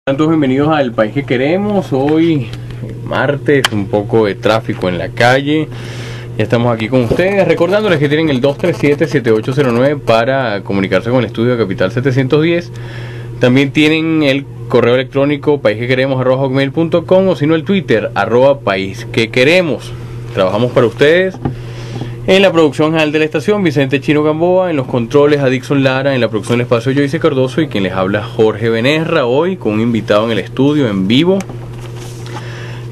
Todos bienvenidos al país que queremos. Hoy martes, un poco de tráfico en la calle. Ya estamos aquí con ustedes, recordándoles que tienen el 237-7809 para comunicarse con el estudio de Capital 710. También tienen el correo electrónico paisquequeremos@hotmail.com, o si no el Twitter @paisquequeremos. Trabajamos para ustedes. En la producción general de la estación, Vicente Chino Gamboa. En los controles, Adixon Lara. En la producción del espacio, Joyce Cardoso. Y quien les habla, Jorge Benerra. Hoy con un invitado en el estudio, en vivo.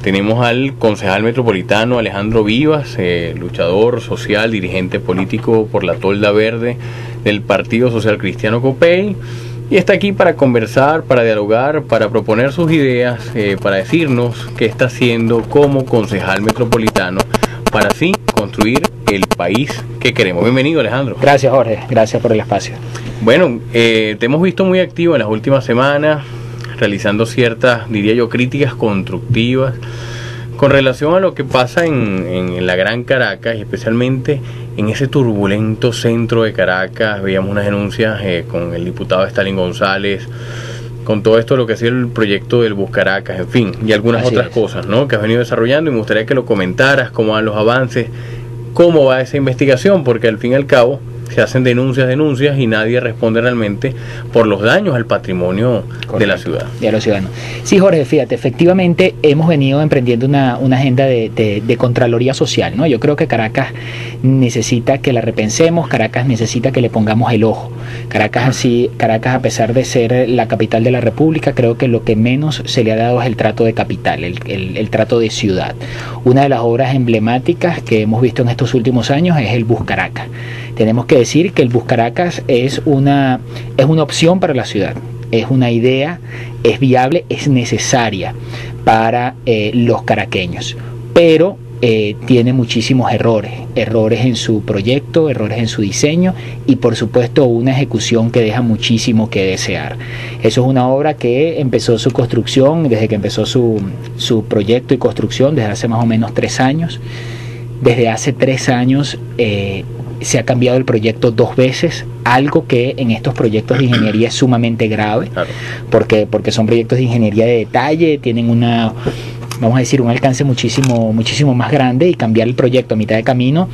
Tenemos al concejal metropolitano Alejandro Vivas, luchador social, dirigente político por la Tolda Verde del Partido Social Cristiano Copey. Y está aquí para conversar, para dialogar, para proponer sus ideas, para decirnos qué está haciendo como concejal metropolitano para así construir el país que queremos. Bienvenido, Alejandro. Gracias, Jorge, gracias por el espacio. Bueno, te hemos visto muy activo en las últimas semanas, realizando ciertas, diría yo, críticas constructivas con relación a lo que pasa en la Gran Caracas, y especialmente en ese turbulento centro de Caracas. Veíamos unas denuncias con el diputado Stalin González, con todo esto, lo que ha sido el proyecto del Bus Caracas, en fin, y algunas otras cosas, ¿no?, que has venido desarrollando, y me gustaría que lo comentaras, cómo van los avances, cómo va esa investigación, porque al fin y al cabo se hacen denuncias y nadie responde realmente por los daños al patrimonio de la ciudad. De los ciudadanos. Sí, Jorge, fíjate, efectivamente hemos venido emprendiendo una agenda de Contraloría Social, ¿no? Yo creo que Caracas necesita que la repensemos, Caracas necesita que le pongamos el ojo. Caracas, a pesar de ser la capital de la República, creo que lo que menos se le ha dado es el trato de capital, el trato de ciudad. Una de las obras emblemáticas que hemos visto en estos últimos años es el Bus Caracas. Tenemos que decir que el Bus Caracas es una opción para la ciudad, es una idea, es viable, es necesaria para los caraqueños, pero tiene muchísimos errores en su proyecto, errores en su diseño y por supuesto una ejecución que deja muchísimo que desear. Eso es una obra que empezó su construcción, desde que empezó su proyecto y construcción, desde hace más o menos 3 años. Desde hace 3 años se ha cambiado el proyecto 2 veces, algo que en estos proyectos de ingeniería es sumamente grave, claro, porque son proyectos de ingeniería de detalle, tienen vamos a decir, un alcance muchísimo más grande, y cambiar el proyecto a mitad de camino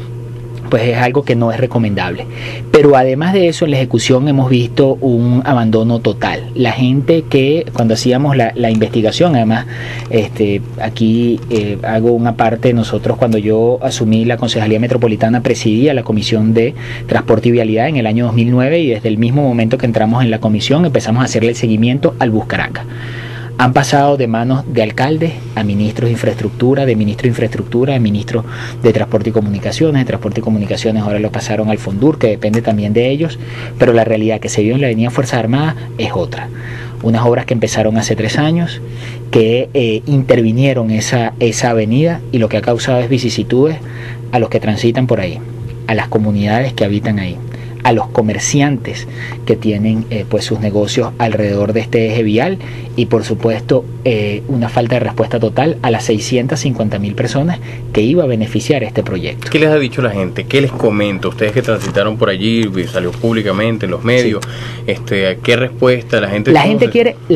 pues es algo que no es recomendable. Pero además de eso, en la ejecución hemos visto un abandono total. La gente que cuando hacíamos la investigación, además aquí hago una parte, nosotros cuando yo asumí la Concejalía Metropolitana presidía la Comisión de Transporte y Vialidad en el año 2009, y desde el mismo momento que entramos en la comisión empezamos a hacerle el seguimiento al Bus Caracas. Han pasado de manos de alcaldes a ministros de infraestructura, de ministros de Transporte y Comunicaciones, ahora lo pasaron al Fondur, que depende también de ellos, pero la realidad que se vio en la Avenida Fuerzas Armadas es otra. Unas obras que empezaron hace 3 años, que intervinieron esa avenida, y lo que ha causado es vicisitudes a los que transitan por ahí, a las comunidades que habitan ahí, a los comerciantes que tienen pues sus negocios alrededor de este eje vial, y por supuesto una falta de respuesta total a las 650.000 personas que iba a beneficiar este proyecto. ¿Qué les ha dicho la gente? ¿Qué les comenta? Ustedes que transitaron por allí, salió públicamente en los medios, ¿qué respuesta la gente? La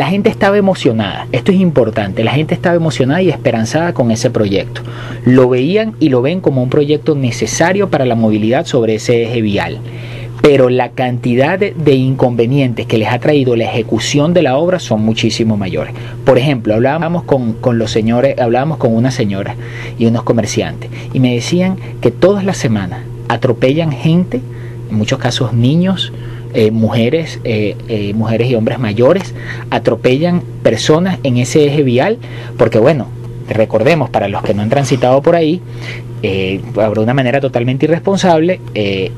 gente estaba emocionada, esto es importante, la gente estaba emocionada y esperanzada con ese proyecto. Lo veían y lo ven como un proyecto necesario para la movilidad sobre ese eje vial. Pero la cantidad de inconvenientes que les ha traído la ejecución de la obra son muchísimo mayores. Por ejemplo, hablábamos con una señora y unos comerciantes, y me decían que todas las semanas atropellan gente, en muchos casos niños, mujeres y hombres mayores, atropellan personas en ese eje vial, porque bueno, recordemos, para los que no han transitado por ahí, de una manera totalmente irresponsable,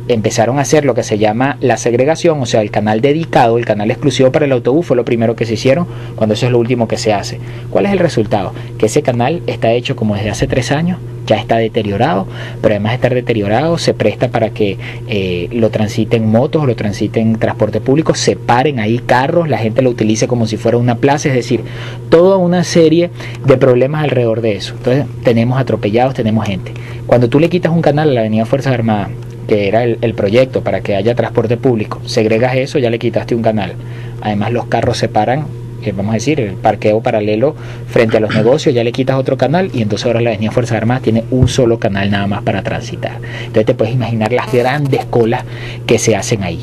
empezaron a hacer lo que se llama la segregación, o sea, el canal dedicado, el canal exclusivo para el autobús fue lo primero que se hicieron, cuando eso es lo último que se hace. ¿Cuál es el resultado? Que ese canal está hecho como desde hace 3 años, ya está deteriorado, pero además de estar deteriorado se presta para que lo transiten motos, lo transiten transporte público, se paren ahí carros, la gente lo utilice como si fuera una plaza, es decir, toda una serie de problemas alrededor de eso. Entonces tenemos atropellados, tenemos gente. Cuando tú le quitas un canal a la Avenida Fuerzas Armadas, que era el proyecto para que haya transporte público, segregas eso, ya le quitaste un canal. Además los carros se paran vamos a decir, el parqueo paralelo frente a los negocios, ya le quitas otro canal y entonces ahora la avenida Fuerzas Armadas tiene un solo canal nada más para transitar. Entonces te puedes imaginar las grandes colas que se hacen ahí.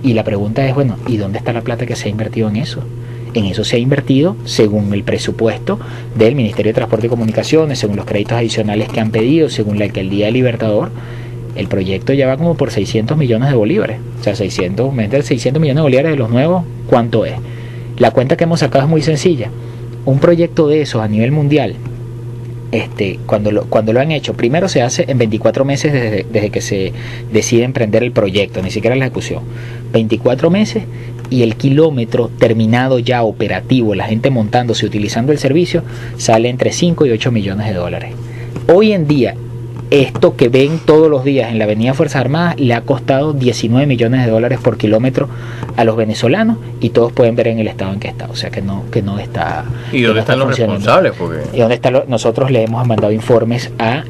Y la pregunta es, bueno, ¿y dónde está la plata que se ha invertido en eso? En eso se ha invertido según el presupuesto del Ministerio de Transporte y Comunicaciones, según los créditos adicionales que han pedido, según la alcaldía de Libertador. El proyecto ya va como por 600 millones de bolívares. O sea, 600 millones de bolívares de los nuevos, ¿cuánto es? La cuenta que hemos sacado es muy sencilla. Un proyecto de esos a nivel mundial, cuando lo han hecho, primero se hace en 24 meses desde que se decide emprender el proyecto, ni siquiera la ejecución. 24 meses y el kilómetro terminado ya operativo, la gente montándose, utilizando el servicio, sale entre 5 y 8 millones de dólares. Hoy en día, esto que ven todos los días en la avenida Fuerzas Armadas le ha costado 19 millones de dólares por kilómetro a los venezolanos y todos pueden ver en el estado en que está, o sea que no está. ¿Y dónde están los responsables? Porque... ¿Y dónde están nosotros le hemos mandado informes a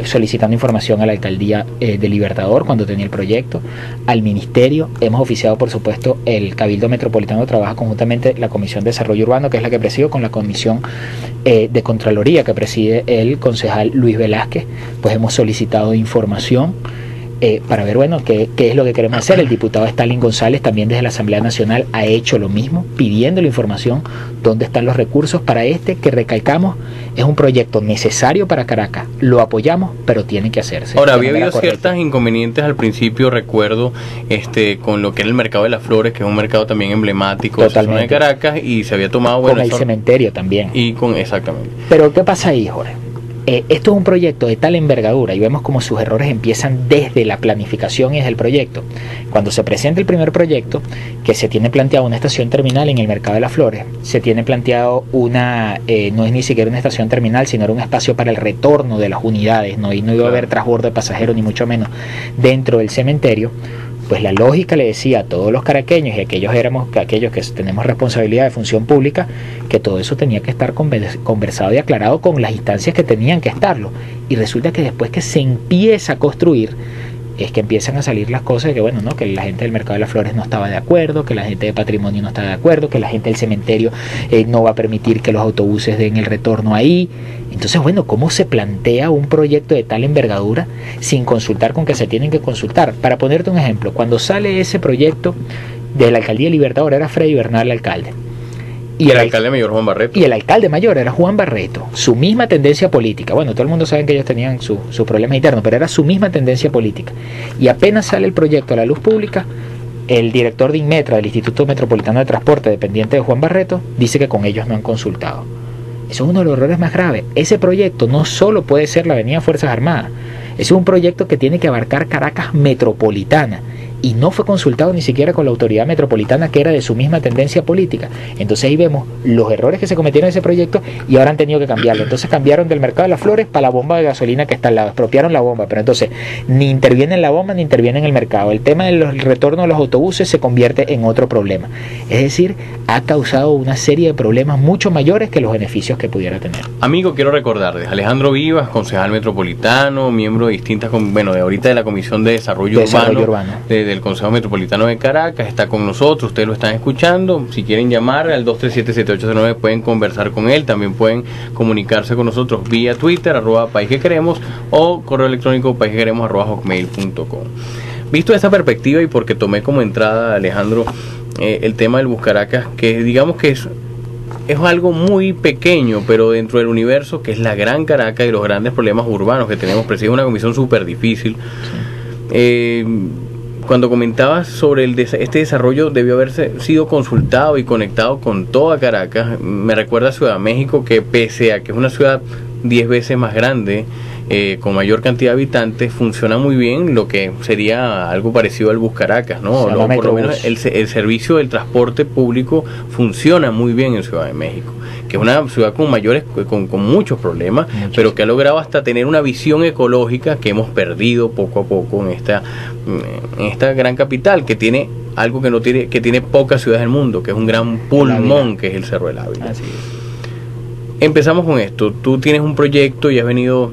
solicitando información a la alcaldía de Libertador cuando tenía el proyecto, al ministerio, hemos oficiado por supuesto el Cabildo Metropolitano, trabaja conjuntamente la Comisión de Desarrollo Urbano, que es la que presido, con la Comisión de Contraloría que preside el concejal Luis Velázquez. Pues hemos solicitado información para ver, bueno, qué es lo que queremos hacer. El diputado Stalin González también desde la Asamblea Nacional ha hecho lo mismo, pidiendo la información dónde están los recursos para que recalcamos, es un proyecto necesario para Caracas, lo apoyamos, pero tiene que hacerse. Ahora, había habido ciertos inconvenientes al principio, recuerdo, con lo que era el mercado de las flores, que es un mercado también emblemático de la zona de Caracas, y se había tomado... Con el cementerio también. Exactamente. Pero, ¿qué pasa ahí, Jorge? Esto es un proyecto de tal envergadura y vemos como sus errores empiezan desde la planificación y desde el proyecto. Cuando se presenta el primer proyecto, que se tiene planteado una estación terminal en el Mercado de las Flores, se tiene planteado no es ni siquiera una estación terminal, sino era un espacio para el retorno de las unidades, no iba a haber transbordo de pasajeros ni mucho menos dentro del cementerio. Pues la lógica le decía a todos los caraqueños y aquellos que tenemos responsabilidad de función pública, que todo eso tenía que estar conversado y aclarado con las instancias que tenían que estarlo. Y resulta que después que se empieza a construir, es que empiezan a salir las cosas de que, bueno, ¿no? Que la gente del Mercado de las Flores no estaba de acuerdo, que la gente de Patrimonio no estaba de acuerdo, que la gente del cementerio no va a permitir que los autobuses den el retorno ahí. Entonces, bueno, ¿cómo se plantea un proyecto de tal envergadura sin consultar con que se tienen que consultar? Para ponerte un ejemplo, cuando sale ese proyecto de la alcaldía de Libertador, era Freddy Bernal el alcalde. Y el alcalde mayor Juan Barreto. Y el alcalde mayor era Juan Barreto. Su misma tendencia política. Bueno, todo el mundo sabe que ellos tenían sus problemas internos, pero era su misma tendencia política. Y apenas sale el proyecto a la luz pública, el director de INMETRA, del Instituto Metropolitano de Transporte, dependiente de Juan Barreto, dice que con ellos no han consultado. Eso es uno de los errores más graves. Ese proyecto no solo puede ser la avenida Fuerzas Armadas. Ese es un proyecto que tiene que abarcar Caracas metropolitana. Y no fue consultado ni siquiera con la autoridad metropolitana, que era de su misma tendencia política. Entonces ahí vemos los errores que se cometieron en ese proyecto y ahora han tenido que cambiarlo. Entonces cambiaron del Mercado de las Flores para la bomba de gasolina que está al lado, expropiaron la bomba, pero entonces ni interviene en la bomba ni interviene en el mercado. El tema del retorno de los autobuses se convierte en otro problema. Es decir, ha causado una serie de problemas mucho mayores que los beneficios que pudiera tener. Amigo, quiero recordarles, Alejandro Vivas, concejal metropolitano, miembro de distintas, de ahorita de la Comisión de Desarrollo Urbano. Del Consejo Metropolitano de Caracas, está con nosotros, ustedes lo están escuchando. Si quieren llamar al 237-7809 pueden conversar con él, también pueden comunicarse con nosotros vía Twitter, @paisquequeremos, o correo electrónico paisquequeremos@hotmail.com. Visto esta perspectiva y porque tomé como entrada, Alejandro, el tema del Bus Caracas, que digamos que es algo muy pequeño, pero dentro del universo que es la Gran Caracas y los grandes problemas urbanos que tenemos, preside una comisión súper difícil. Sí. Cuando comentabas sobre este desarrollo debió haberse sido consultado y conectado con toda Caracas, me recuerda a Ciudad de México, que pese a que es una ciudad 10 veces más grande, con mayor cantidad de habitantes, funciona muy bien lo que sería algo parecido al Bus Caracas, ¿no? Por lo menos el servicio del transporte público funciona muy bien en Ciudad de México, que es una ciudad con muchos problemas, pero que ha logrado hasta tener una visión ecológica que hemos perdido poco a poco en esta gran capital, que tiene algo que tiene pocas ciudades del mundo, que es un gran pulmón, que es el Cerro del Ávila. Así es. Empezamos con esto. Tú tienes un proyecto y has venido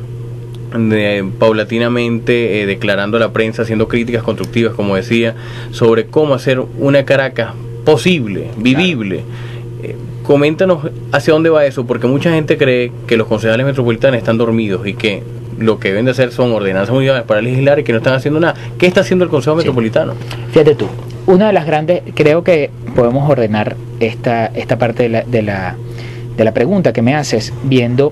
paulatinamente declarando a la prensa, haciendo críticas constructivas, como decía, sobre cómo hacer una Caracas posible, vivible. coméntanos hacia dónde va eso, porque mucha gente cree que los concejales metropolitanos están dormidos y que lo que deben de hacer son ordenanzas municipales para legislar y que no están haciendo nada. ¿Qué está haciendo el Consejo Metropolitano? Fíjate tú, una de las grandes, creo que podemos ordenar esta parte de la pregunta que me haces viendo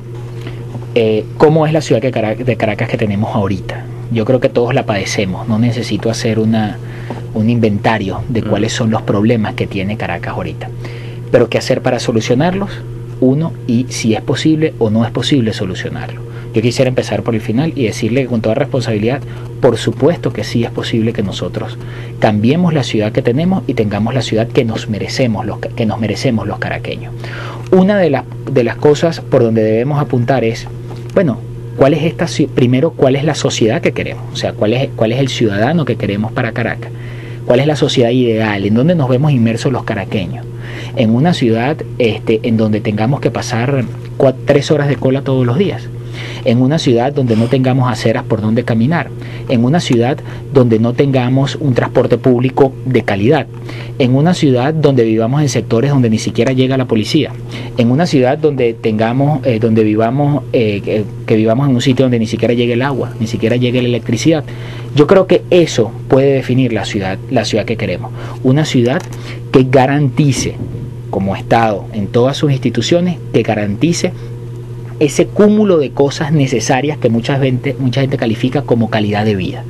cómo es la ciudad de Caracas que tenemos ahorita. Yo creo que todos la padecemos, no necesito hacer un inventario de cuáles son los problemas que tiene Caracas ahorita. Pero qué hacer para solucionarlos, uno, y si es posible o no es posible solucionarlo. Yo quisiera empezar por el final y decirle que con toda responsabilidad, por supuesto que sí es posible que nosotros cambiemos la ciudad que tenemos y tengamos la ciudad que nos merecemos los caraqueños. Una de las cosas por donde debemos apuntar es, bueno, ¿cuál es la sociedad que queremos? O sea, ¿cuál es el ciudadano que queremos para Caracas? ¿Cuál es la sociedad ideal? ¿En dónde nos vemos inmersos los caraqueños? En una ciudad en donde tengamos que pasar 3 horas de cola todos los días. En una ciudad donde no tengamos aceras por donde caminar. En una ciudad donde no tengamos un transporte público de calidad. En una ciudad donde vivamos en sectores donde ni siquiera llega la policía. En una ciudad donde vivamos en un sitio donde ni siquiera llegue el agua, ni siquiera llegue la electricidad. Yo creo que eso puede definir la ciudad que queremos. Una ciudad que garantice, como Estado, en todas sus instituciones, que garantice ese cúmulo de cosas necesarias que mucha gente califica como calidad de vida.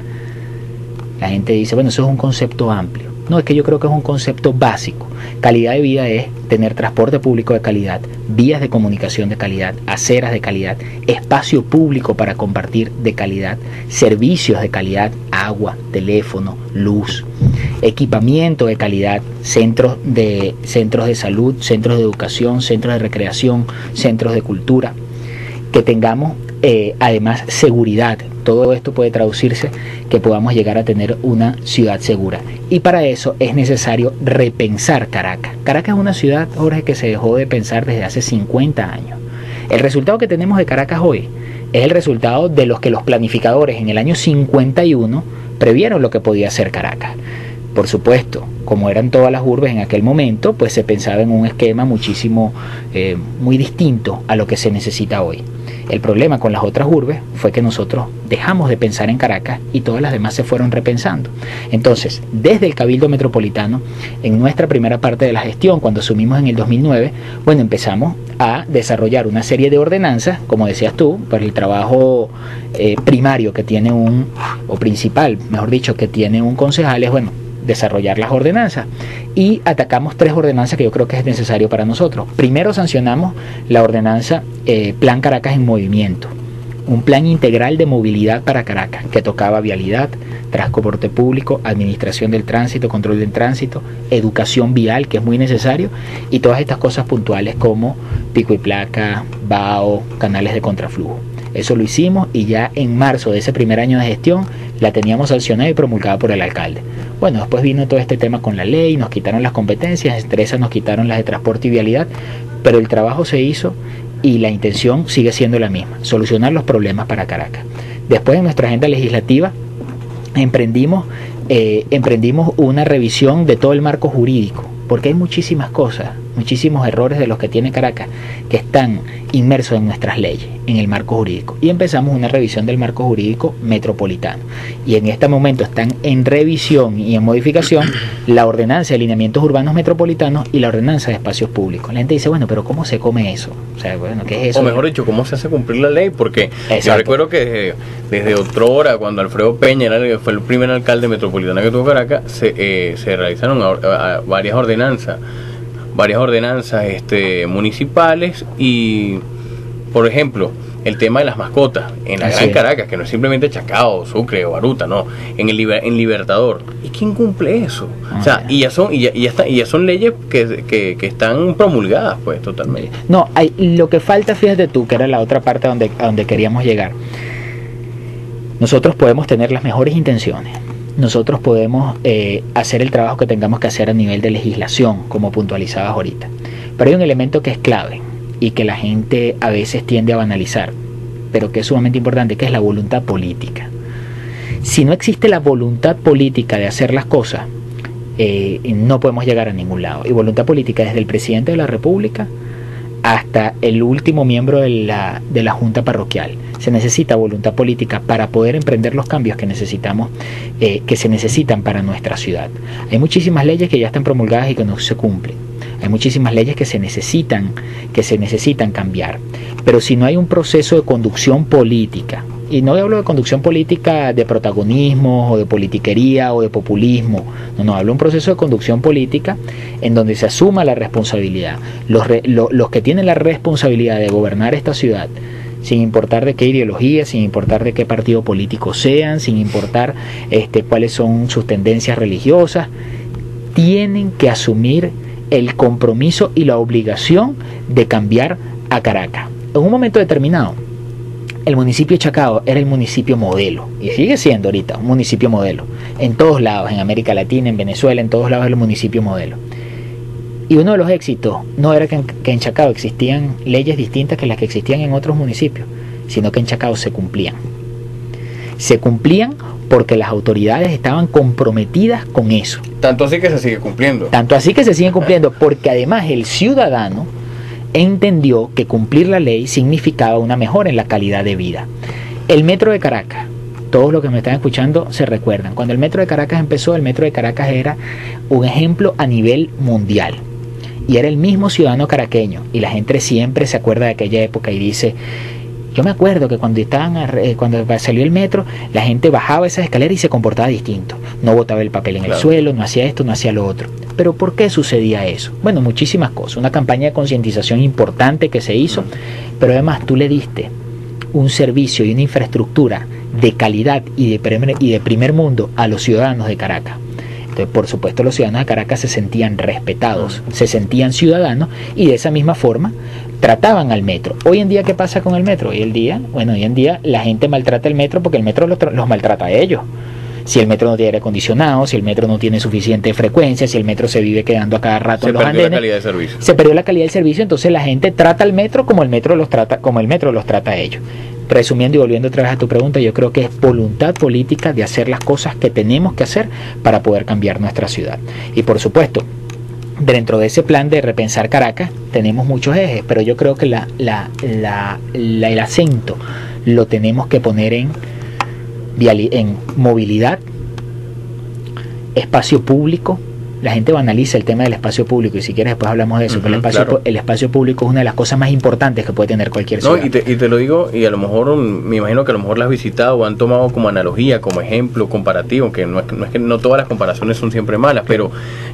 La gente dice, bueno, eso es un concepto amplio. No, es que yo creo que es un concepto básico. Calidad de vida es tener transporte público de calidad, vías de comunicación de calidad, aceras de calidad, espacio público para compartir de calidad, servicios de calidad, agua, teléfono, luz, equipamiento de calidad, centros de salud, centros de educación, centros de recreación, centros de cultura. Que tengamos además seguridad. Todo esto puede traducirse que podamos llegar a tener una ciudad segura. Y para eso es necesario repensar Caracas. Caracas es una ciudad, Jorge, que se dejó de pensar desde hace 50 años. El resultado que tenemos de Caracas hoy es el resultado de los que los planificadores en el año 51 previeron lo que podía ser Caracas. Por supuesto, como eran todas las urbes en aquel momento, pues se pensaba en un esquema muy distinto a lo que se necesita hoy. El problema con las otras urbes fue que nosotros dejamos de pensar en Caracas y todas las demás se fueron repensando. Entonces, desde el Cabildo Metropolitano, en nuestra primera parte de la gestión, cuando asumimos en el 2009, bueno, empezamos a desarrollar una serie de ordenanzas, como decías tú, para el trabajo primario que tiene principal, mejor dicho, que tiene un concejal, es, bueno, desarrollar las ordenanzas, y atacamos 3 ordenanzas que yo creo que es necesario para nosotros. Primero sancionamos la ordenanza Plan Caracas en Movimiento, un plan integral de movilidad para Caracas que tocaba vialidad, transporte público, administración del tránsito, control del tránsito, educación vial, que es muy necesario, y todas estas cosas puntuales como pico y placa, VAO, canales de contraflujo. Eso lo hicimos y ya en marzo de ese primer año de gestión la teníamos sancionada y promulgada por el alcalde. Bueno, después vino todo este tema con la ley, nos quitaron las competencias, entre esas nos quitaron las de transporte y vialidad, pero el trabajo se hizo y la intención sigue siendo la misma, solucionar los problemas para Caracas. Después en nuestra agenda legislativa emprendimos una revisión de todo el marco jurídico, porque hay muchísimas cosas, muchísimos errores de los que tiene Caracas que están inmersos en nuestras leyes, en el marco jurídico, y empezamos una revisión del marco jurídico metropolitano, y en este momento están en revisión y en modificación la ordenanza de alineamientos urbanos metropolitanos y la ordenanza de espacios públicos. La gente dice, bueno, pero ¿cómo se come eso? O sea, bueno, ¿qué es eso? O mejor dicho, ¿cómo se hace cumplir la ley? Porque yo recuerdo que desde otrora, cuando Alfredo Peña fue el primer alcalde metropolitano que tuvo Caracas, se realizaron varias ordenanzas municipales, y por ejemplo el tema de las mascotas en la Gran Caracas, que no es simplemente Chacao, Sucre o Baruta, no, en Libertador. ¿Y quién cumple eso? O sea, y ya son leyes que están promulgadas, pues, totalmente. No, lo que falta, fíjate tú, que era la otra parte a donde queríamos llegar. Nosotros podemos tener las mejores intenciones, nosotros podemos hacer el trabajo que tengamos que hacer a nivel de legislación, como puntualizabas ahorita, pero hay un elemento que es clave y que la gente a veces tiende a banalizar, pero que es sumamente importante, que es la voluntad política. Si no existe la voluntad política de hacer las cosas, no podemos llegar a ningún lado. Y voluntad política desde el presidente de la República hasta el último miembro de la Junta Parroquial. Se necesita voluntad política para poder emprender los cambios que necesitamos, que se necesitan para nuestra ciudad. Hay muchísimas leyes que ya están promulgadas y que no se cumplen. Hay muchísimas leyes que se necesitan cambiar. Pero si no hay un proceso de conducción política, y no hablo de conducción política de protagonismo o de politiquería o de populismo, no, hablo de un proceso de conducción política en donde se asuma la responsabilidad. Los que tienen la responsabilidad de gobernar esta ciudad, sin importar de qué ideología, sin importar de qué partido político sean, sin importar cuáles son sus tendencias religiosas, tienen que asumir el compromiso y la obligación de cambiar a Caracas. En un momento determinado, el municipio de Chacao era el municipio modelo, y sigue siendo ahorita un municipio modelo, en todos lados, en América Latina, en Venezuela, en todos lados es el municipio modelo. Y uno de los éxitos no era que en Chacao existían leyes distintas que las que existían en otros municipios, sino que en Chacao se cumplían. Se cumplían porque las autoridades estaban comprometidas con eso. Tanto así que se sigue cumpliendo. Tanto así que se siguen cumpliendo, porque además el ciudadano entendió que cumplir la ley significaba una mejora en la calidad de vida. El metro de Caracas, todos los que me están escuchando se recuerdan, cuando el metro de Caracas empezó, el metro de Caracas era un ejemplo a nivel mundial. Y era el mismo ciudadano caraqueño, y la gente siempre se acuerda de aquella época y dice: yo me acuerdo que cuando salió el metro, la gente bajaba esas escaleras y se comportaba distinto. No botaba el papel en el suelo, no hacía esto, no hacía lo otro. ¿Pero por qué sucedía eso? Bueno, muchísimas cosas. Una campaña de concientización importante que se hizo, pero además tú le diste un servicio y una infraestructura de calidad y de primer mundo a los ciudadanos de Caracas. Entonces, por supuesto, los ciudadanos de Caracas se sentían respetados, se sentían ciudadanos, y de esa misma forma trataban al metro. Hoy en día, ¿qué pasa con el metro? Hoy en día la gente maltrata el metro porque el metro los maltrata a ellos. Si el metro no tiene aire acondicionado, si el metro no tiene suficiente frecuencia, si el metro se vive quedando a cada rato en los andenes, la calidad de servicio. Se perdió la calidad del servicio. Entonces la gente trata al metro como el metro los trata a ellos. Resumiendo y volviendo otra vez a tu pregunta, yo creo que es voluntad política de hacer las cosas que tenemos que hacer para poder cambiar nuestra ciudad. Y por supuesto, dentro de ese plan de repensar Caracas tenemos muchos ejes, pero yo creo que el acento lo tenemos que poner en movilidad, espacio público. La gente banaliza el tema del espacio público, y si quieres después hablamos de eso, pero el espacio público es una de las cosas más importantes que puede tener cualquier ciudad. No, y te lo digo, y a lo mejor, me imagino que a lo mejor la has visitado o han tomado como analogía, como ejemplo comparativo, que no es que no todas las comparaciones son siempre malas, pero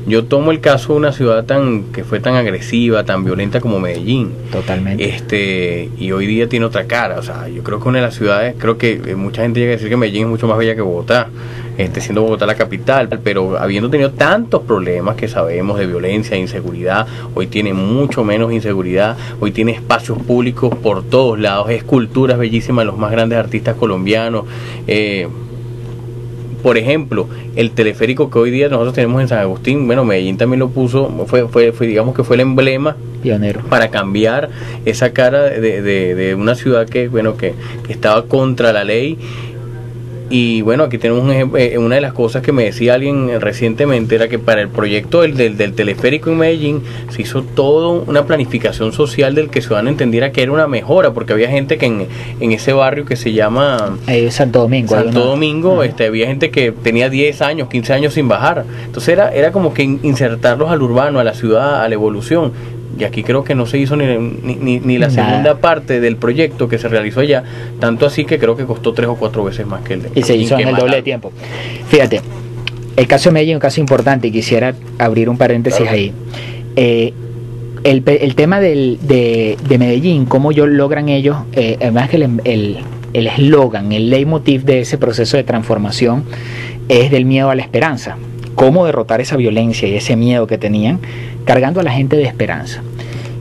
yo tomo el caso de una ciudad que fue tan agresiva, tan violenta como Medellín. Totalmente. Y hoy día tiene otra cara. O sea, yo creo que una de las ciudades, creo que mucha gente llega a decir que Medellín es mucho más bella que Bogotá, siendo Bogotá la capital, pero habiendo tenido tantos problemas que sabemos de violencia e inseguridad, hoy tiene mucho menos inseguridad, hoy tiene espacios públicos por todos lados, esculturas bellísimas de los más grandes artistas colombianos. Por ejemplo, el teleférico que hoy día nosotros tenemos en San Agustín, bueno, Medellín también lo puso, fue digamos que fue el emblema pionero para cambiar esa cara de una ciudad que estaba contra la ley. Y bueno, aquí tenemos un ejemplo. Una de las cosas que me decía alguien recientemente era que para el proyecto del teleférico en Medellín se hizo toda una planificación social del que el ciudadano entendiera que era una mejora, porque había gente que en ese barrio que se llama Santo Domingo, había gente que tenía 10 años, 15 años sin bajar. Entonces era como que insertarlos al urbano, a la ciudad, a la evolución. Y aquí creo que no se hizo ni la segunda parte del proyecto que se realizó allá, tanto así que creo que costó 3 o 4 veces más que el de Medellín. Y se hizo en el doble de tiempo. Fíjate, el caso de Medellín es un caso importante, y quisiera abrir un paréntesis ahí. El tema de Medellín, cómo logran ellos, además que el eslogan, el leitmotiv de ese proceso de transformación es del miedo a la esperanza. Cómo derrotar esa violencia y ese miedo que tenían, cargando a la gente de esperanza.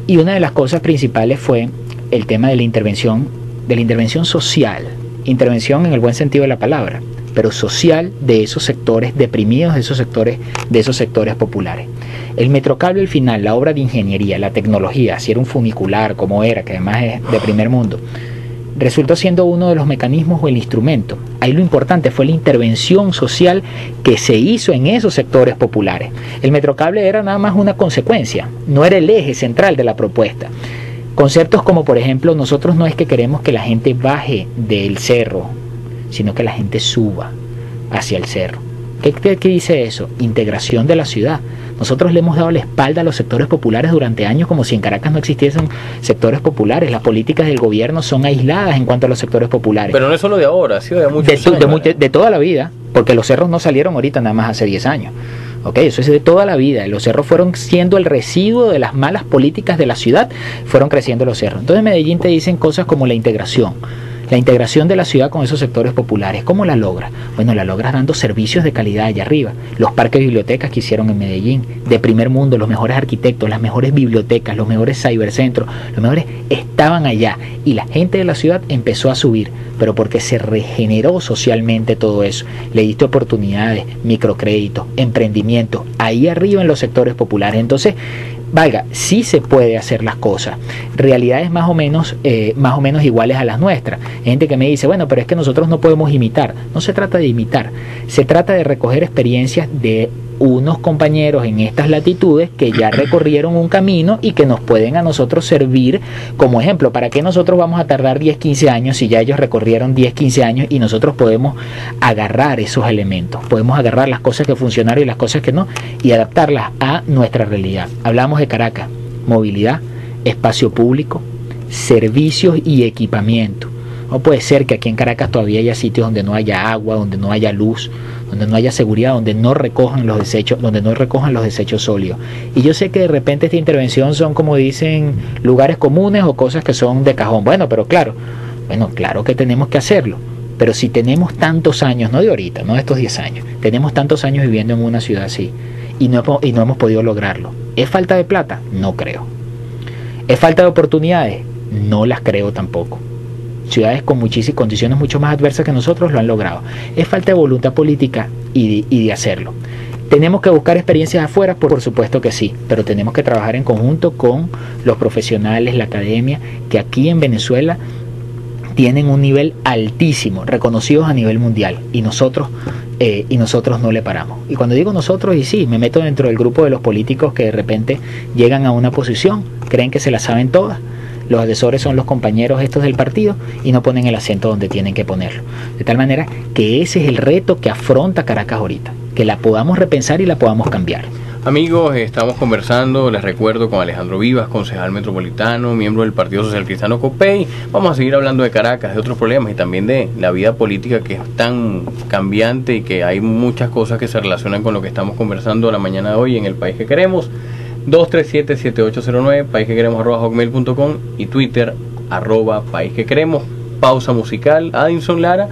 Y una de las cosas principales fue el tema de la intervención social, intervención en el buen sentido de la palabra, pero social, de esos sectores deprimidos, de esos sectores populares. El Metrocable al final, la obra de ingeniería, la tecnología, si era un funicular como era, que además es de primer mundo, resultó siendo uno de los mecanismos o el instrumento. Ahí lo importante fue la intervención social que se hizo en esos sectores populares. El Metrocable era nada más una consecuencia, no era el eje central de la propuesta. Conceptos como, por ejemplo, nosotros no es que queremos que la gente baje del cerro, sino que la gente suba hacia el cerro. ¿Qué dice eso? Integración de la ciudad. Nosotros le hemos dado la espalda a los sectores populares durante años como si en Caracas no existiesen sectores populares. Las políticas del gobierno son aisladas en cuanto a los sectores populares. Pero no es solo de ahora, ha sido de muchos años. De toda la vida, porque los cerros no salieron ahorita nada más hace 10 años. Okay, eso es de toda la vida. Los cerros fueron siendo el residuo de las malas políticas de la ciudad, fueron creciendo los cerros. Entonces en Medellín te dicen cosas como la integración de la ciudad con esos sectores populares. ¿Cómo la logras? Bueno, la logras dando servicios de calidad allá arriba. Los parques de bibliotecas que hicieron en Medellín, de primer mundo, los mejores arquitectos, las mejores bibliotecas, los mejores cybercentros, los mejores estaban allá. Y la gente de la ciudad empezó a subir, pero porque se regeneró socialmente todo eso. Le diste oportunidades, microcréditos, emprendimientos, ahí arriba en los sectores populares. Entonces, valga, sí se puede hacer las cosas, realidades más o menos iguales a las nuestras. Hay gente que me dice, bueno, pero es que nosotros no podemos imitar. No se trata de imitar, se trata de recoger experiencias de unos compañeros en estas latitudes que ya recorrieron un camino y que nos pueden a nosotros servir como ejemplo. ¿Para qué nosotros vamos a tardar 10, 15 años si ya ellos recorrieron 10, 15 años y nosotros podemos agarrar esos elementos? Podemos agarrar las cosas que funcionaron y las cosas que no y adaptarlas a nuestra realidad. Hablamos de Caracas, movilidad, espacio público, servicios y equipamiento. No puede ser que aquí en Caracas todavía haya sitios donde no haya agua, donde no haya luz, donde no haya seguridad, donde no recojan los desechos sólidos. Y yo sé que de repente esta intervención son, como dicen, lugares comunes o cosas que son de cajón. Bueno, claro que tenemos que hacerlo. Pero si tenemos tantos años, no de ahorita, no de estos 10 años, tenemos tantos años viviendo en una ciudad así y no hemos podido lograrlo. ¿Es falta de plata? No creo. ¿Es falta de oportunidades? No las creo tampoco. Ciudades con muchísimas condiciones mucho más adversas que nosotros lo han logrado. Es falta de voluntad política y de hacerlo. ¿Tenemos que buscar experiencias afuera? Por supuesto que sí, pero tenemos que trabajar en conjunto con los profesionales, la academia, que aquí en Venezuela tienen un nivel altísimo, reconocidos a nivel mundial, y nosotros no le paramos. Y cuando digo nosotros, y sí, me meto dentro del grupo de los políticos que de repente llegan a una posición, creen que se la saben todas. Los asesores son los compañeros estos del partido y no ponen el acento donde tienen que ponerlo. De tal manera que ese es el reto que afronta Caracas ahorita, que la podamos repensar y la podamos cambiar. Amigos, estamos conversando, les recuerdo, con Alejandro Vivas, concejal metropolitano, miembro del Partido Social Cristiano COPEI. Vamos a seguir hablando de Caracas, de otros problemas y también de la vida política, que es tan cambiante y que hay muchas cosas que se relacionan con lo que estamos conversando la mañana de hoy en El País que Queremos. 237-7809, paisquequeremos@hotmail.com y Twitter @paisquequeremos. Pausa musical, Addison Lara.